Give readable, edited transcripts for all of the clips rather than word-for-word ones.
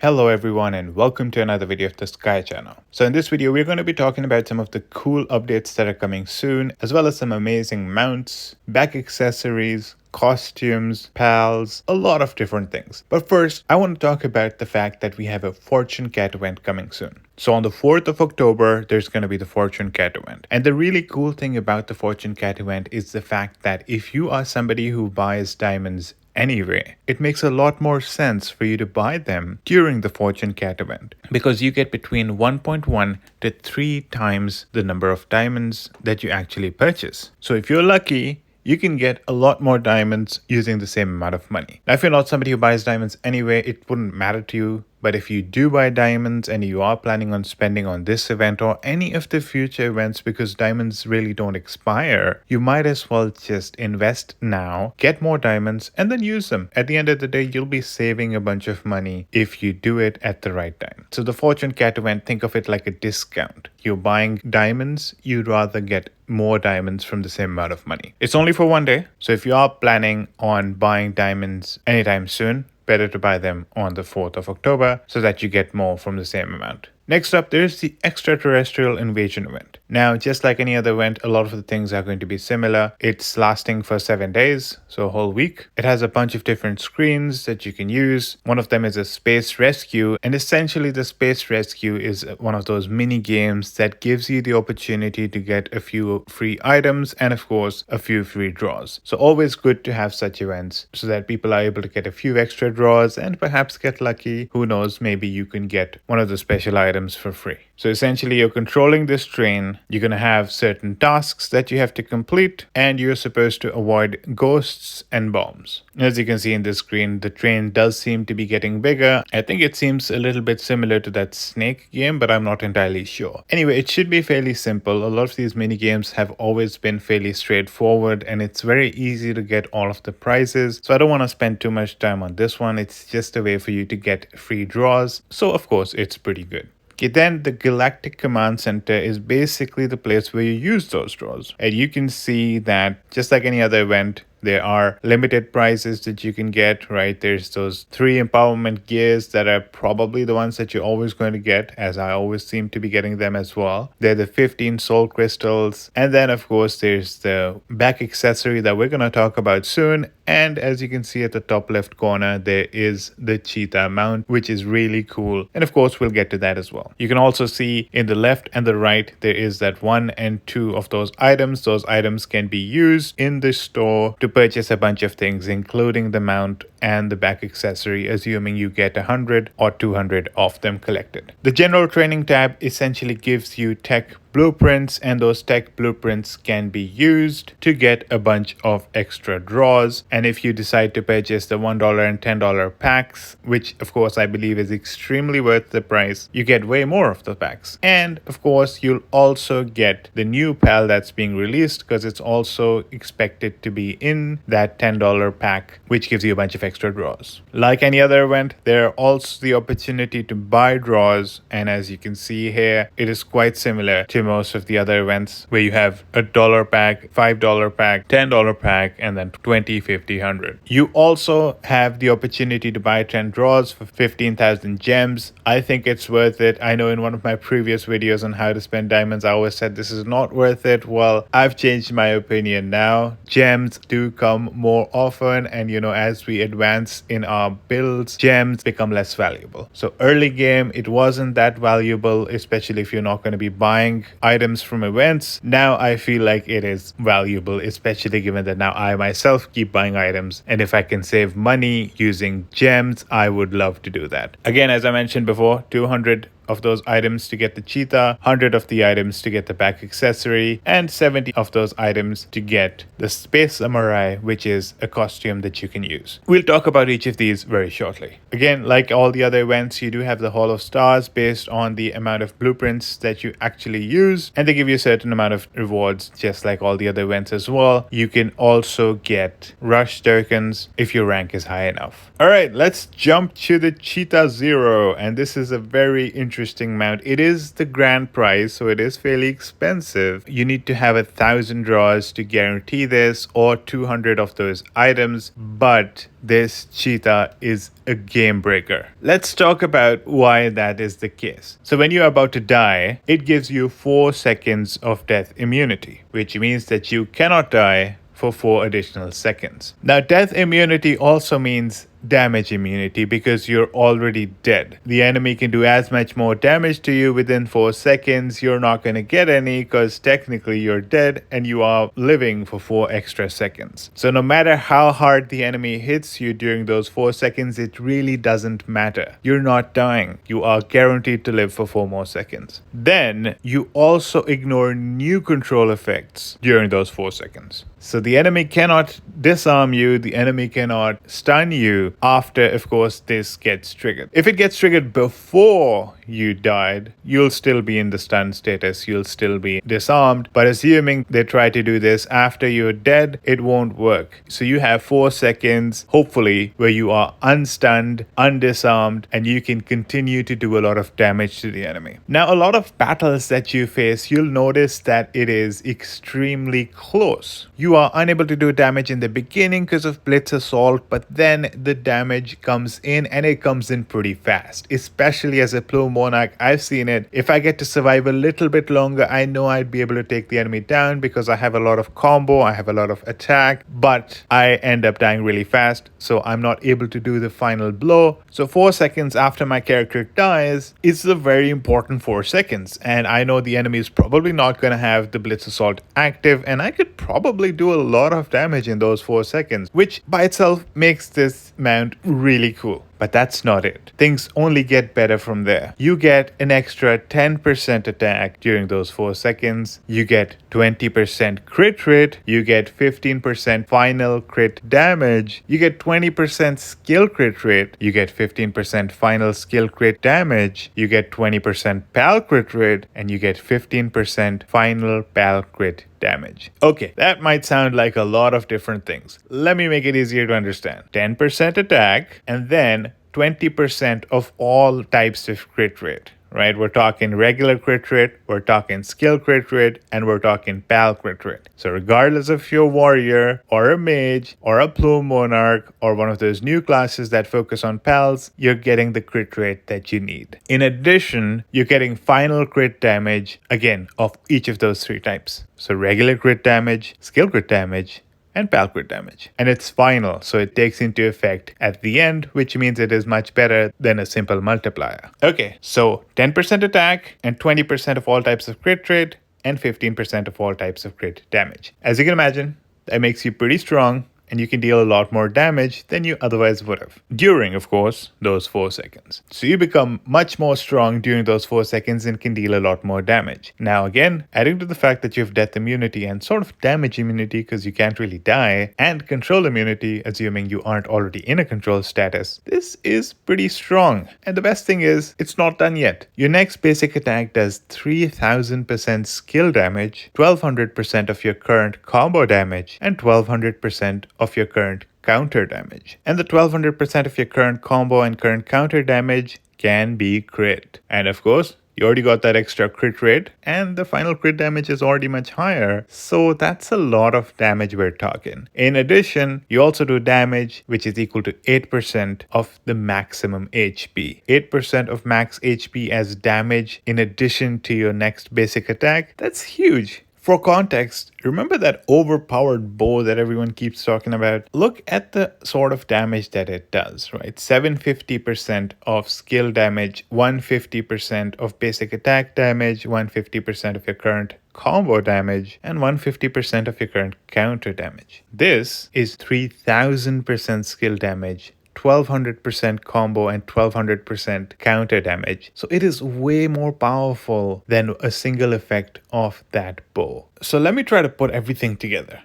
Hello everyone and welcome to another video of the Sky channel. So in this video we're going to be talking about some of the cool updates that are coming soon, as well as some amazing mounts, back accessories, costumes, pals, a lot of different things. But first, I want to talk about the fact that we have a Fortune Cat event coming soon. So on the 4th of October, there's going to be the Fortune Cat event. And the really cool thing about the Fortune Cat event is the fact that if you are somebody who buys diamonds anyway, it makes a lot more sense for you to buy them during the Fortune Cat event because you get between 1.1 to 3 times the number of diamonds that you actually purchase. So if you're lucky, you can get a lot more diamonds using the same amount of money. Now, if you're not somebody who buys diamonds anyway, it wouldn't matter to you. But if you do buy diamonds and you are planning on spending on this event or any of the future events, because diamonds really don't expire, you might as well just invest now, get more diamonds, and then use them. At the end of the day, you'll be saving a bunch of money if you do it at the right time. So the Fortune Cat event, think of it like a discount. You're buying diamonds, you'd rather get more diamonds from the same amount of money. It's only for one day. So if you are planning on buying diamonds anytime soon, better to buy them on the 4th of October so that you get more from the same amount. Next up, there's the Extraterrestrial Invasion Event. Now, just like any other event, a lot of the things are going to be similar. It's lasting for 7 days, so a whole week. It has a bunch of different screens that you can use. One of them is a space rescue, and essentially the space rescue is one of those mini games that gives you the opportunity to get a few free items and of course a few free draws. So always good to have such events so that people are able to get a few extra draws and perhaps get lucky. Who knows, maybe you can get one of the special items for free. So essentially you're controlling this train, you're going to have certain tasks that you have to complete, and you're supposed to avoid ghosts and bombs. As you can see in this screen, the train does seem to be getting bigger. I think it seems a little bit similar to that snake game, but I'm not entirely sure. Anyway, it should be fairly simple. A lot of these mini games have always been fairly straightforward, and it's very easy to get all of the prizes. So I don't want to spend too much time on this one. It's just a way for you to get free draws. So of course, it's pretty good. Okay, then the Galactic Command Center is basically the place where you use those draws. And you can see that just like any other event, there are limited prizes that you can get, right? There's those 3 empowerment gears that are probably the ones that you're always going to get, as I always seem to be getting them as well. They're the 15 soul crystals. And then, of course, there's the back accessory that we're going to talk about soon. And as you can see at the top left corner, there is the Cheetah mount, which is really cool. And of course, we'll get to that as well. You can also see in the left and the right, there is that 1 and 2 of those items. Those items can be used in the store to purchase a bunch of things, including the mount and the back accessory, assuming you get 100 or 200 of them collected. The general training tab essentially gives you tech blueprints, and those tech blueprints can be used to get a bunch of extra draws. And if you decide to purchase the $1 and $10 packs, which of course I believe is extremely worth the price, you get way more of the packs. And of course you'll also get the new pal that's being released, because it's also expected to be in that $10 pack, which gives you a bunch of extra draws. Like any other event, there are also the opportunity to buy draws, and as you can see here, it is quite similar to most of the other events where you have a $1 pack, $5 pack, $10 pack, and then 20, 50, 100. You also have the opportunity to buy 10 draws for 15,000 gems. I think it's worth it. I know in one of my previous videos on how to spend diamonds, I always said this is not worth it. Well, I've changed my opinion now. Gems do come more often, and as we advance in our builds, gems become less valuable. So early game, it wasn't that valuable, especially if you're not going to be buying items from events. Now I feel like it is valuable, especially given that now I myself keep buying items, and if I can save money using gems, I would love to do that. Again, as I mentioned before, 200 of those items to get the cheetah, 100 of the items to get the back accessory, and 70 of those items to get the space samurai, which is a costume that you can use. We'll talk about each of these very shortly. Again, like all the other events, you do have the Hall of Stars based on the amount of blueprints that you actually use, and they give you a certain amount of rewards, just like all the other events as well. You can also get rush tokens if your rank is high enough. All right, let's jump to the Cheetah Zero, and this is a very interesting interesting mount. It is the grand prize, so it is fairly expensive. You need to have 1,000 draws to guarantee this, or 200 of those items, but this cheetah is a game breaker. Let's talk about why that is the case. So when you're about to die, it gives you 4 seconds of death immunity, which means that you cannot die for 4 additional seconds. Now, death immunity also means damage immunity because you're already dead. The enemy can do as much more damage to you within 4 seconds. You're not going to get any because technically you're dead and you are living for 4 extra seconds. So no matter how hard the enemy hits you during those 4 seconds, it really doesn't matter. You're not dying. You are guaranteed to live for 4 more seconds. Then you also ignore new control effects during those 4 seconds. So the enemy cannot disarm you, the enemy cannot stun you after, of course, this gets triggered. If it gets triggered before you died, you'll still be in the stun status, you'll still be disarmed. But assuming they try to do this after you're dead, it won't work. So you have 4 seconds, hopefully, where you are unstunned, undisarmed, and you can continue to do a lot of damage to the enemy. Now, a lot of battles that you face, you'll notice that it is extremely close. You are unable to do damage in the beginning because of blitz assault, but then the damage comes in and it comes in pretty fast. Especially as a plume monarch, I've seen it. If I get to survive a little bit longer, I know I'd be able to take the enemy down because I have a lot of combo, I have a lot of attack, but I end up dying really fast, so I'm not able to do the final blow. So 4 seconds after my character dies is a very important 4 seconds, and I know the enemy is probably not going to have the blitz assault active, and I could probably do a lot of damage in those 4 seconds, which by itself makes this mount really cool. But that's not it. Things only get better from there. You get an extra 10% attack during those 4 seconds. You get 20% crit rate. You get 15% final crit damage. You get 20% skill crit rate. You get 15% final skill crit damage. You get 20% pal crit rate. And you get 15% final pal crit damage. Okay, that might sound like a lot of different things. Let me make it easier to understand. 10% attack and then 20% of all types of crit rate, right? We're talking regular crit rate, we're talking skill crit rate, and we're talking pal crit rate. So regardless if you're a warrior or a mage or a plume monarch or one of those new classes that focus on pals, you're getting the crit rate that you need. In addition, you're getting final crit damage, again, of each of those 3 types. So regular crit damage, skill crit damage, and pal crit damage. And it's final, so it takes into effect at the end, which means it is much better than a simple multiplier. Okay, so 10% attack and 20% of all types of crit rate and 15% of all types of crit damage. As you can imagine, that makes you pretty strong, and you can deal a lot more damage than you otherwise would have. During, of course, those 4 seconds. So you become much more strong during those 4 seconds and can deal a lot more damage. Now again, adding to the fact that you have death immunity and sort of damage immunity because you can't really die, and control immunity, assuming you aren't already in a control status, this is pretty strong. And the best thing is, it's not done yet. Your next basic attack does 3000% skill damage, 1200% of your current combo damage, and 1200% of your current counter damage. And the 1200% of your current combo and current counter damage can be crit. And of course, you already got that extra crit rate, and the final crit damage is already much higher. So that's a lot of damage we're talking. In addition, you also do damage which is equal to 8% of the maximum HP. 8% of max HP as damage in addition to your next basic attack. That's huge. For context, remember that overpowered bow that everyone keeps talking about? Look at the sort of damage that it does, right? 750% of skill damage, 150% of basic attack damage, 150% of your current combo damage, and 150% of your current counter damage. This is 3000% skill damage, 1200% combo and 1200% counter damage. So it is way more powerful than a single effect of that bow. So let me try to put everything together.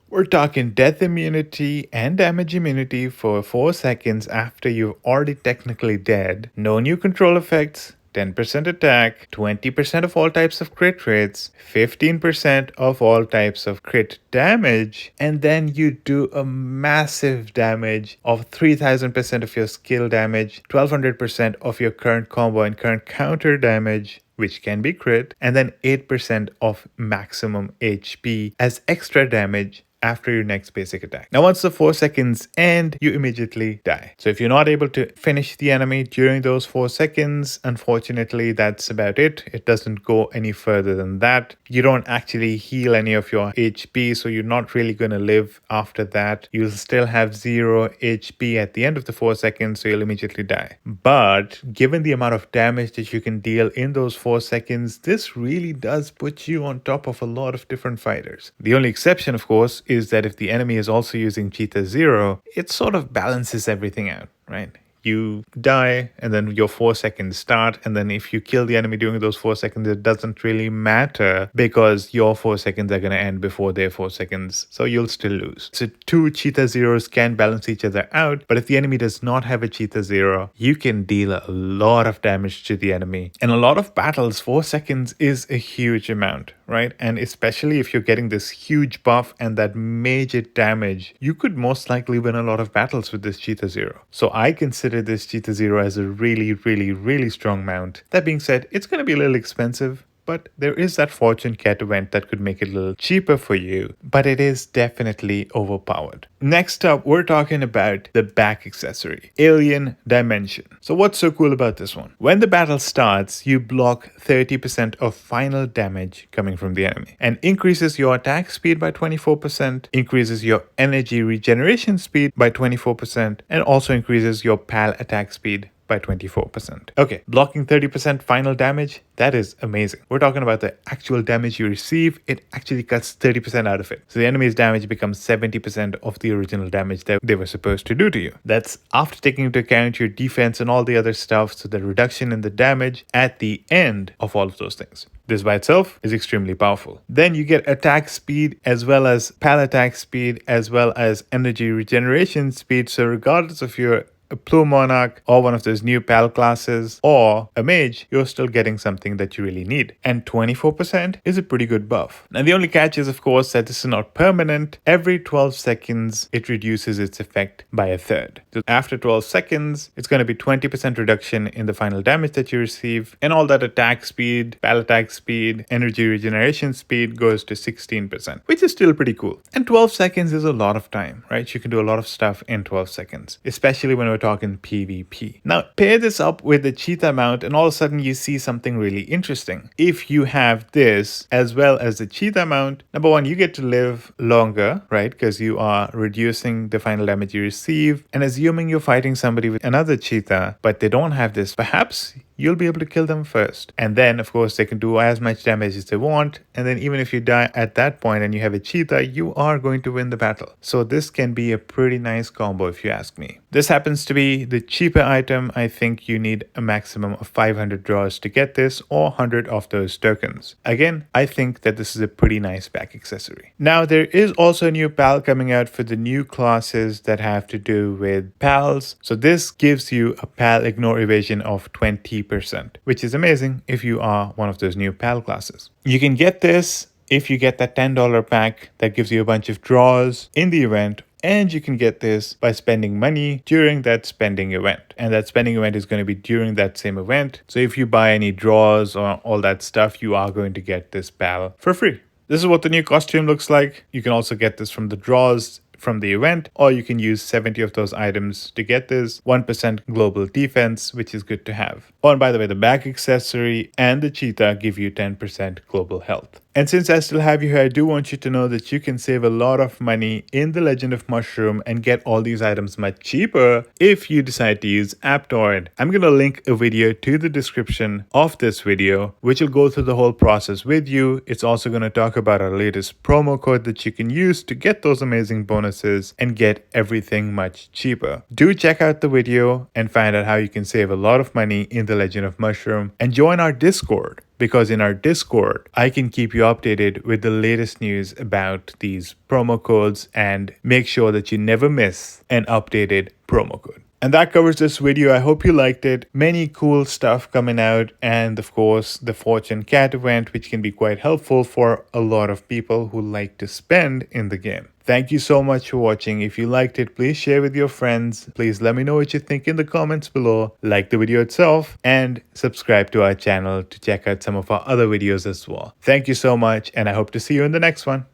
We're talking death immunity and damage immunity for 4 seconds after you're already technically dead. No new control effects, 10% attack, 20% of all types of crit rates, 15% of all types of crit damage, and then you do a massive damage of 3000% of your skill damage, 1200% of your current combo and current counter damage, which can be crit, and then 8% of maximum HP as extra damage after your next basic attack. Now, once the 4 seconds end, you immediately die. So if you're not able to finish the enemy during those 4 seconds, unfortunately, that's about it. It doesn't go any further than that. You don't actually heal any of your HP, so you're not really going to live after that. You'll still have 0 HP at the end of the 4 seconds, so you'll immediately die. But given the amount of damage that you can deal in those 4 seconds, this really does put you on top of a lot of different fighters. The only exception, of course, is that if the enemy is also using Cheetah Zero, it sort of balances everything out, right? You die and then your 4 seconds start, and then if you kill the enemy during those 4 seconds, it doesn't really matter because your 4 seconds are going to end before their 4 seconds, so you'll still lose. So 2 Cheetah Zeros can balance each other out, but if the enemy does not have a Cheetah Zero, you can deal a lot of damage to the enemy. In a lot of battles, 4 seconds is a huge amount, right? And especially if you're getting this huge buff and that major damage, you could most likely win a lot of battles with this Cheetah Zero. So I consider this Cheetah Zero as a really strong mount. That being said, it's going to be a little expensive, but there is that fortune cat event that could make it a little cheaper for you, but it is definitely overpowered. Next up, we're talking about the back accessory, Alien Dimension. So what's so cool about this one? When the battle starts, you block 30% of final damage coming from the enemy and increases your attack speed by 24%, increases your energy regeneration speed by 24%, and also increases your PAL attack speed by 24%. Okay, blocking 30% final damage, that is amazing. We're talking about the actual damage you receive. It actually cuts 30% out of it. So the enemy's damage becomes 70% of the original damage that they were supposed to do to you. That's after taking into account your defense and all the other stuff, so the reduction in the damage at the end of all of those things. This by itself is extremely powerful. Then you get attack speed as well as PAL attack speed as well as energy regeneration speed. So regardless of your a Blue Monarch or one of those new PAL classes or a mage, you're still getting something that you really need. And 24% is a pretty good buff. Now the only catch is, of course, that this is not permanent. Every 12 seconds, it reduces its effect by a third. So after 12 seconds, it's going to be 20% reduction in the final damage that you receive, and all that attack speed, PAL attack speed, energy regeneration speed goes to 16%, which is still pretty cool. And 12 seconds is a lot of time, right? You can do a lot of stuff in 12 seconds, especially when we're talking PvP. Now, pair this up with the Cheetah mount and all of a sudden you see something really interesting. If you have this as well as the Cheetah mount, number one, you get to live longer, right? Because you are reducing the final damage you receive. And assuming you're fighting somebody with another Cheetah, but they don't have this, perhaps you'll be able to kill them first. And then, of course, they can do as much damage as they want. And then even if you die at that point and you have a Cheetah, you are going to win the battle. So this can be a pretty nice combo if you ask me. This happens to be the cheaper item. I think you need a maximum of 500 draws to get this, or 100 of those tokens. Again, I think that this is a pretty nice back accessory. Now, there is also a new PAL coming out for the new classes that have to do with PALs. So this gives you a PAL ignore evasion of 20%, which is amazing if you are one of those new PAL classes. You can get this if you get that $10 pack that gives you a bunch of draws in the event, and you can get this by spending money during that spending event. And that spending event is going to be during that same event. So if you buy any draws or all that stuff, you are going to get this PAL for free. This is what the new costume looks like. You can also get this from the draws from the event, or you can use 70 of those items to get this 1% global defense, which is good to have. Oh, and by the way, the back accessory and the Cheetah give you 10% global health. And since I still have you here, I do want you to know that you can save a lot of money in the Legend of Mushroom and get all these items much cheaper if you decide to use Aptoide. I'm going to link a video to the description of this video, which will go through the whole process with you. It's also going to talk about our latest promo code that you can use to get those amazing bonuses and get everything much cheaper. Do check out the video and find out how you can save a lot of money in the Legend of Mushroom, and join our Discord. Because in our Discord, I can keep you updated with the latest news about these promo codes and make sure that you never miss an updated promo code. And that covers this video. I hope you liked it. Many cool stuff coming out, and of course the Fortune Cat event, which can be quite helpful for a lot of people who like to spend in the game. Thank you so much for watching. If you liked it, please share with your friends. Please let me know what you think in the comments below. Like the video itself and subscribe to our channel to check out some of our other videos as well. Thank you so much, and I hope to see you in the next one.